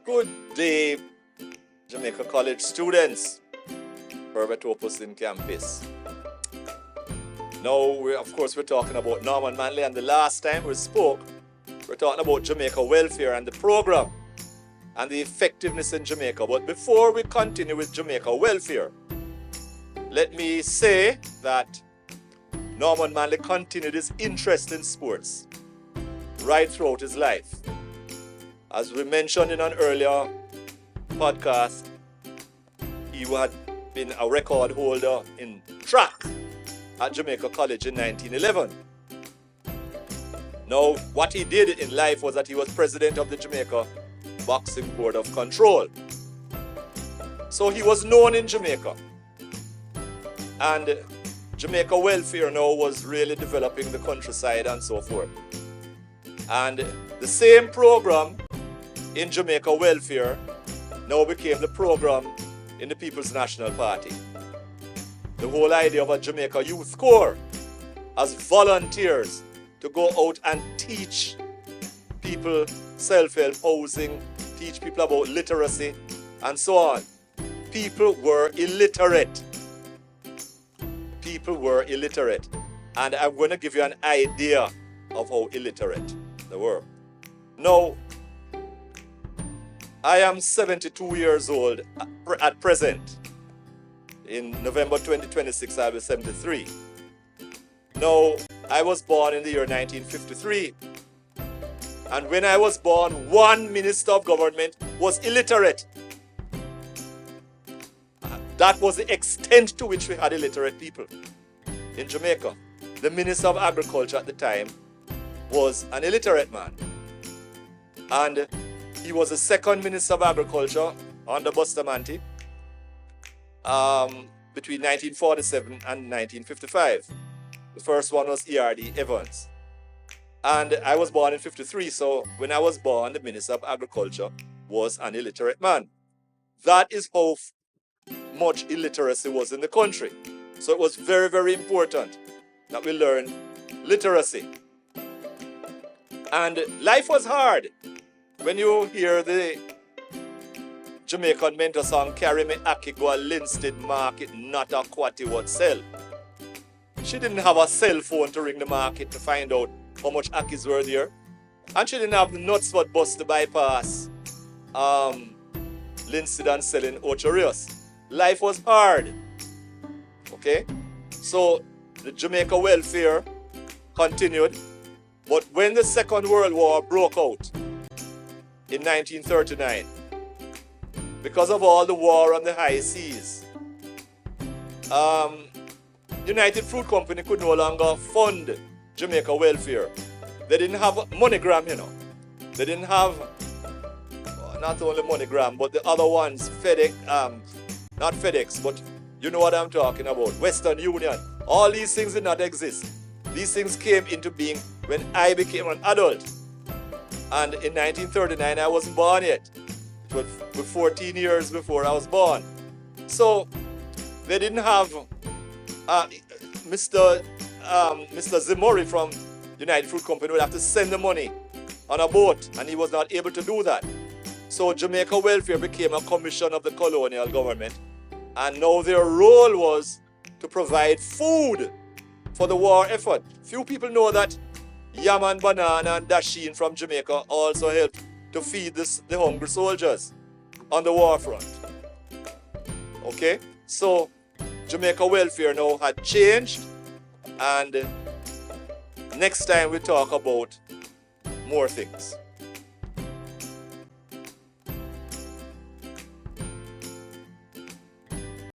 Good day, Jamaica College students. Herbert Opus in campus. Now, of course, we're talking about Norman Manley, and the last time we spoke, we're talking about Jamaica welfare and the program and the effectiveness in Jamaica. But before we continue with Jamaica welfare, let me say that Norman Manley continued his interest in sports right throughout his life. As we mentioned in an earlier podcast, he had been a record holder in track at Jamaica College in 1911. Now, what he did in life was that he was president of the Jamaica Boxing Board of Control. So he was known in Jamaica. And Jamaica welfare now was really developing the countryside and so forth. And the same program in Jamaica welfare now became the program in the People's National Party. The whole idea of a Jamaica Youth Corps as volunteers to go out and teach people self-help housing, teach people about literacy, and so on. People were illiterate. People were illiterate. And I'm going to give you an idea of how illiterate they were. Now, I am 72 years old at present. In November 2026, I'll be 73. Now, I was born in the year 1953. And when I was born, one minister of government was illiterate. That was the extent to which we had illiterate people in Jamaica. The Minister of Agriculture at the time was an illiterate man. And he was the second Minister of Agriculture under Bustamante between 1947 and 1955. The first one was E.R.D. Evans. And I was born in 53, so when I was born, the Minister of Agriculture was an illiterate man. That is how much illiteracy was in the country. So it was very, very important that we learn literacy. And life was hard. When you hear the Jamaican mentor song, "Carry me Aki go a Linstead market, not a quatty what sell." She didn't have a cell phone to ring the market to find out how much Akis were there. And she didn't have the nuts for bus to bypass Linstead and selling Ocherios. Life was hard. Okay? So the Jamaica welfare continued. But when the Second World War broke out in 1939, because of all the war on the high seas, United Fruit Company could no longer fund Jamaica welfare. They didn't have MoneyGram, you know. They didn't have, not only MoneyGram, but the other ones, FedEx, not FedEx, but you know what I'm talking about, Western Union. All these things did not exist. These things came into being when I became an adult. And in 1939, I wasn't born yet. It was 14 years before I was born. So they didn't have Mr. Zimori from United Fruit Company would have to send the money on a boat, and he was not able to do that. So Jamaica welfare became a commission of the colonial government, and now their role was to provide food for the war effort. Few people know that Yaman Banana and Dashin from Jamaica also helped to feed the hungry soldiers on the war front. Okay, so Jamaica welfare now had changed, and next time we talk about more things.